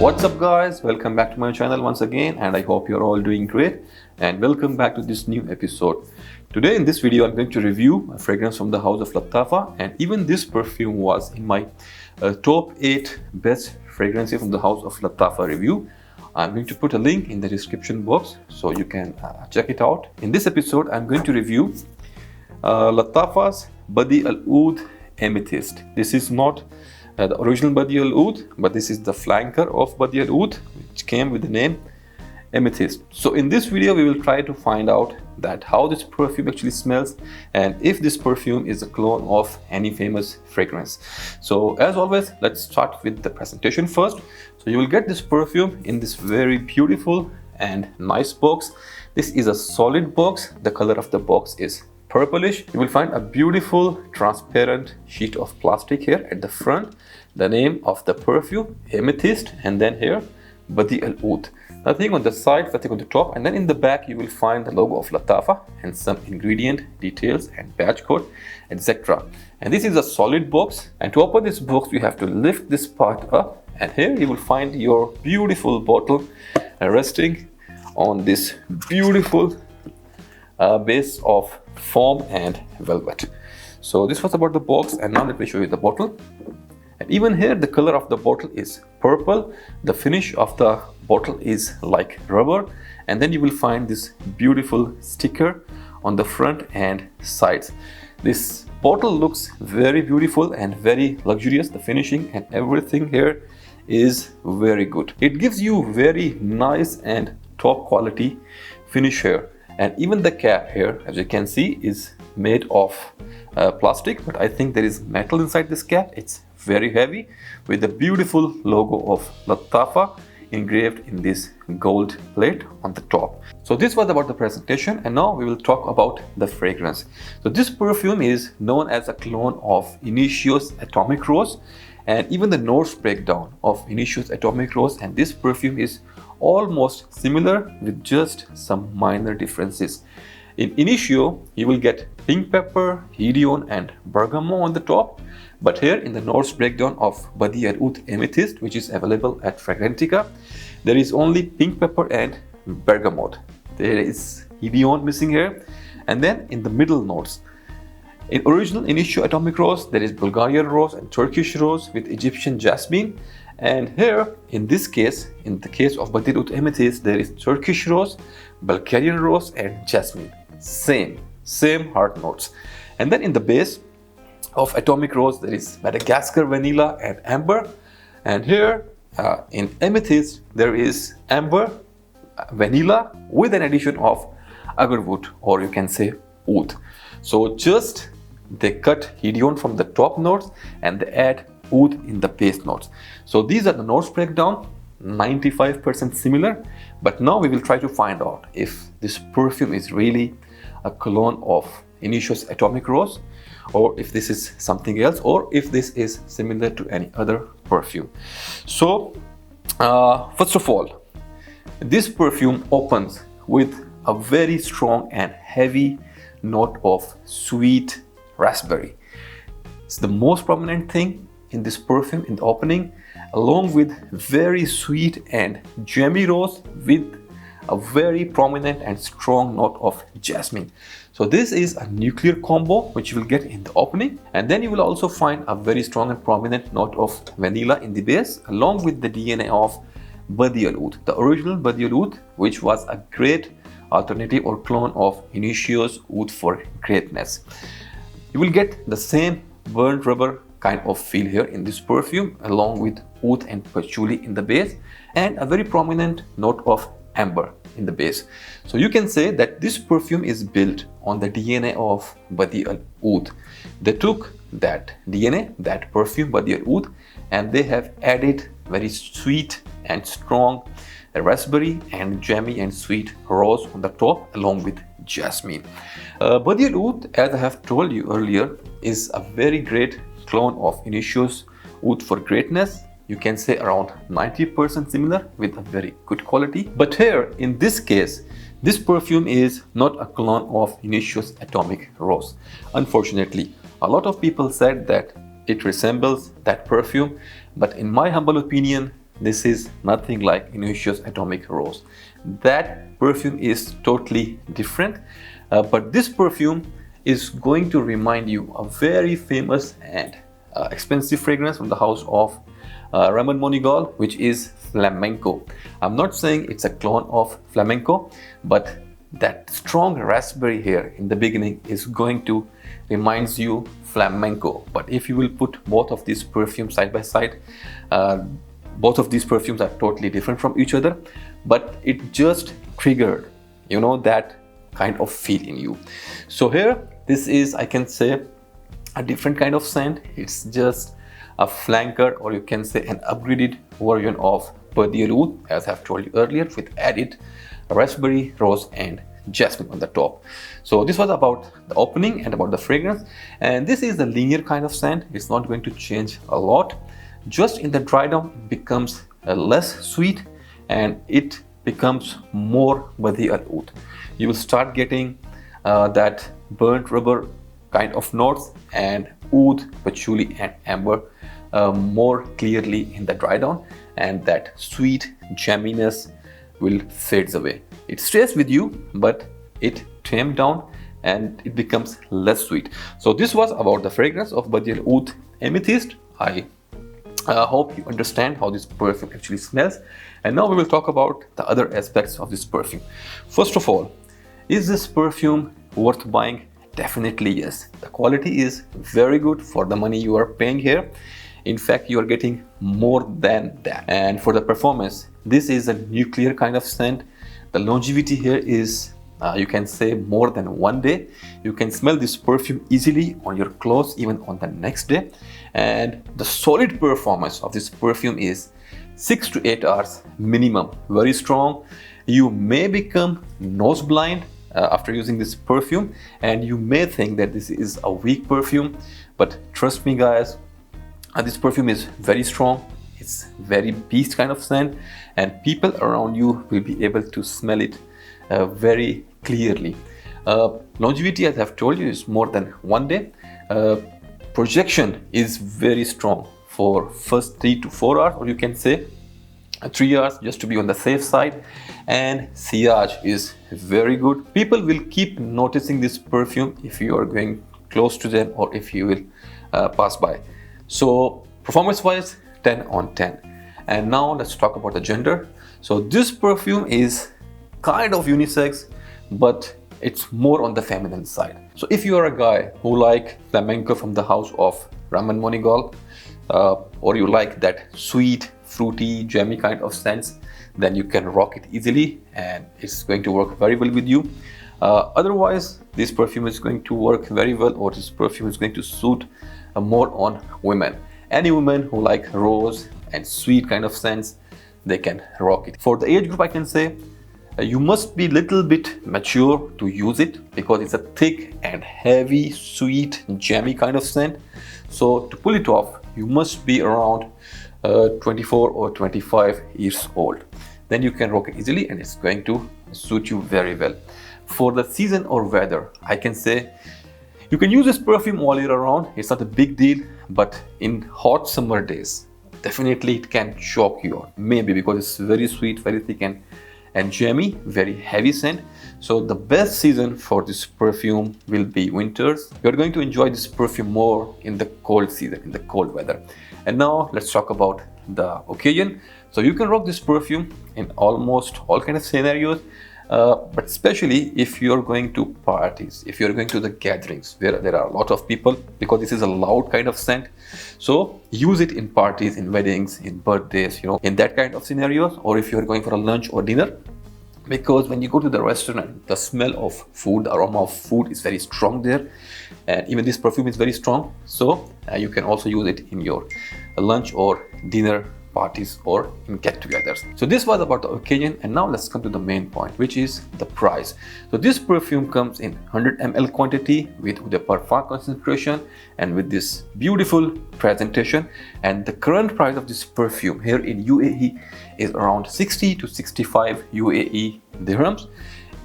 What's up guys, welcome back to my channel once again, and I hope you're all doing great, and welcome back to this new episode. Today in this video I'm going to review a fragrance from the house of Lattafa, and even this perfume was in my top 8 best fragrances from the house of Lattafa review. I'm going to put a link in the description box so you can check it out. In this episode I'm going to review Lattafa's Badee Al Oud Amethyst. This is not the original Badee Al Oud, but this is the flanker of Badee Al Oud, which came with the name Amethyst. So in this video we will try to find out that how this perfume actually smells and if this perfume is a clone of any famous fragrance. So as always, let's start with the presentation first. So you will get this perfume in this very beautiful and nice box. This is a solid box. The color of the box is purplish. You will find a beautiful transparent sheet of plastic here at the front, the name of the perfume Amethyst, and then here Badee Al Oud. Nothing on the side, nothing on the top, and then in the back you will find the logo of Lattafa and some ingredient details and batch code, etc. And this is a solid box, and to open this box you have to lift this part up, and here you will find your beautiful bottle resting on this beautiful base of foam and velvet. So this was about the box, and now let me show you the bottle. And even here the color of the bottle is purple. The finish of the bottle is like rubber, and then you will find this beautiful sticker on the front and sides. This bottle looks very beautiful and very luxurious. The finishing and everything here is very good. It gives you very nice and top quality finish here. And even the cap here, as you can see, is made of plastic, but I think there is metal inside this cap. It's very heavy with the beautiful logo of Lattafa engraved in this gold plate on the top. So this was about the presentation, and now we will talk about the fragrance. So this perfume is known as a clone of Initio's Atomic Rose, and even the notes breakdown of Initio's Atomic Rose and this perfume is almost similar with just some minor differences. In Initio, you will get pink pepper, Hedion and bergamot on the top, but here in the notes breakdown of Badee Al Oud Amethyst, which is available at Fragrantica, there is only pink pepper and bergamot. There is Hedion missing here, and then in the middle notes, in original Initio Atomic Rose, there is Bulgarian rose and Turkish rose with Egyptian jasmine. And here, in this case, in the case of Badee Al Oud Amethyst, there is Turkish rose, Bulgarian rose and jasmine. Same heart notes. And then in the base of Atomic Rose, there is Madagascar vanilla and amber. And here in Amethyst, there is amber, vanilla with an addition of agarwood, or you can say oud. So just they cut Hedion from the top notes and they add oud in the base notes. So these are the notes breakdown, 95% similar. But now we will try to find out if this perfume is really a clone of Initio's Atomic Rose, or if this is something else, or if this is similar to any other perfume. So first of all, this perfume opens with a very strong and heavy note of sweet raspberry. It's the most prominent thing in this perfume in the opening, along with very sweet and jammy rose with a very prominent and strong note of jasmine. So this is a nuclear combo which you will get in the opening, and then you will also find a very strong and prominent note of vanilla in the base, along with the DNA of Badee Al Oud, the original Badee Al Oud, which was a great alternative or clone of Initio's Oud for Greatness. You will get the same burnt rubber kind of feel here in this perfume, along with oud and patchouli in the base, and a very prominent note of amber in the base. So you can say that this perfume is built on the DNA of Badee Al Oud. They took that DNA, that perfume Badee Al Oud, and they have added very sweet and strong raspberry and jammy and sweet rose on the top, along with jasmine. Badee Al Oud, as I have told you earlier, is a very great clone of Initio's Oud for Greatness. You can say around 90% similar with a very good quality. But here in this case, this perfume is not a clone of Initio's Atomic Rose. Unfortunately, a lot of people said that it resembles that perfume, but in my humble opinion, this is nothing like Innocuous Atomic Rose. That perfume is totally different, but this perfume is going to remind you a very famous and expensive fragrance from the house of Ramon Monigal, which is Flamenco. I'm not saying it's a clone of Flamenco, but that strong raspberry here in the beginning is going to reminds you Flamenco. But if you will put both of these perfumes side by side, both of these perfumes are totally different from each other, but it just triggered, you know, that kind of feel in you. So here, this is, I can say, a different kind of scent. It's just a flanker, or you can say an upgraded version of Badee Al Oud, as I've told you earlier, with added raspberry, rose and jasmine on the top. So this was about the opening and about the fragrance, and this is a linear kind of scent. It's not going to change a lot. Just in the dry down, it becomes less sweet and it becomes more Badee Al Oud. You will start getting that burnt rubber kind of notes and oud, patchouli and amber more clearly in the dry down, and that sweet jamminess will fades away. It stays with you, but it tamed down and it becomes less sweet. So this was about the fragrance of Badee Al Oud Amethyst. I hope you understand how this perfume actually smells, and now we will talk about the other aspects of this perfume. First of all, is this perfume worth buying? Definitely yes. The quality is very good for the money you are paying here. In fact, you are getting more than that. And for the performance, this is a nuclear kind of scent. The longevity here is, you can say, more than 1 day. You can smell this perfume easily on your clothes, even on the next day. And the solid performance of this perfume is 6 to 8 hours minimum. Very strong. You may become nose blind after using this perfume, and you may think that this is a weak perfume, but trust me guys, this perfume is very strong. It's very beast kind of scent, and people around you will be able to smell it very clearly. Longevity, as I've told you, is more than 1 day. Projection is very strong for first 3 to 4 hours, or you can say 3 hours, just to be on the safe side. And sillage is very good. People will keep noticing this perfume if you are going close to them or if you will pass by. So performance wise, 10 on 10. And now let's talk about the gender. So this perfume is kind of unisex, but it's more on the feminine side. So if you are a guy who like flamenco from the house of Ramon Monigal, or you like that sweet, fruity, jammy kind of scents, then you can rock it easily and it's going to work very well with you. Otherwise, this perfume is going to work very well, or this perfume is going to suit more on women. Any women who like rose and sweet kind of scents, they can rock it. For the age group, I can say you must be little bit mature to use it, because it's a thick and heavy, sweet, jammy kind of scent. So to pull it off, you must be around 24 or 25 years old. Then you can rock it easily and it's going to suit you very well. For the season or weather, I can say you can use this perfume all year around. It's not a big deal, but in hot summer days, definitely it can shock you out. Maybe because it's very sweet, very thick and jammy, very heavy scent. So the best season for this perfume will be winters. You're going to enjoy this perfume more in the cold season, in the cold weather. And now let's talk about the occasion. So you can rock this perfume in almost all kind of scenarios, but especially if you're going to parties, if you're going to the gatherings where there are a lot of people, because this is a loud kind of scent. So use it in parties, in weddings, in birthdays, you know, in that kind of scenarios, or if you're going for a lunch or dinner. Because when you go to the restaurant, the smell of food, the aroma of food is very strong there, and even this perfume is very strong. So you can also use it in your lunch or dinner parties or in get-togethers. So this was about the occasion, and now let's come to the main point, which is the price. So this perfume comes in 100 ml quantity with Eau de Parfum concentration and with this beautiful presentation. And the current price of this perfume here in UAE is around 60 to 65 UAE dirhams.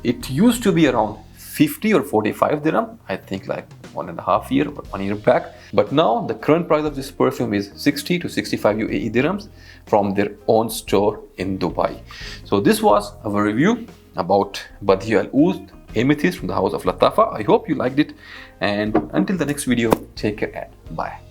It used to be around 50 or 45 dirham, I think, like 1.5 year or 1 year back. But now the current price of this perfume is 60 to 65 UAE dirhams from their own store in Dubai. So this was our review about Badee Al Oud Amethyst from the house of Lattafa. I hope you liked it, and until the next video, take care and bye.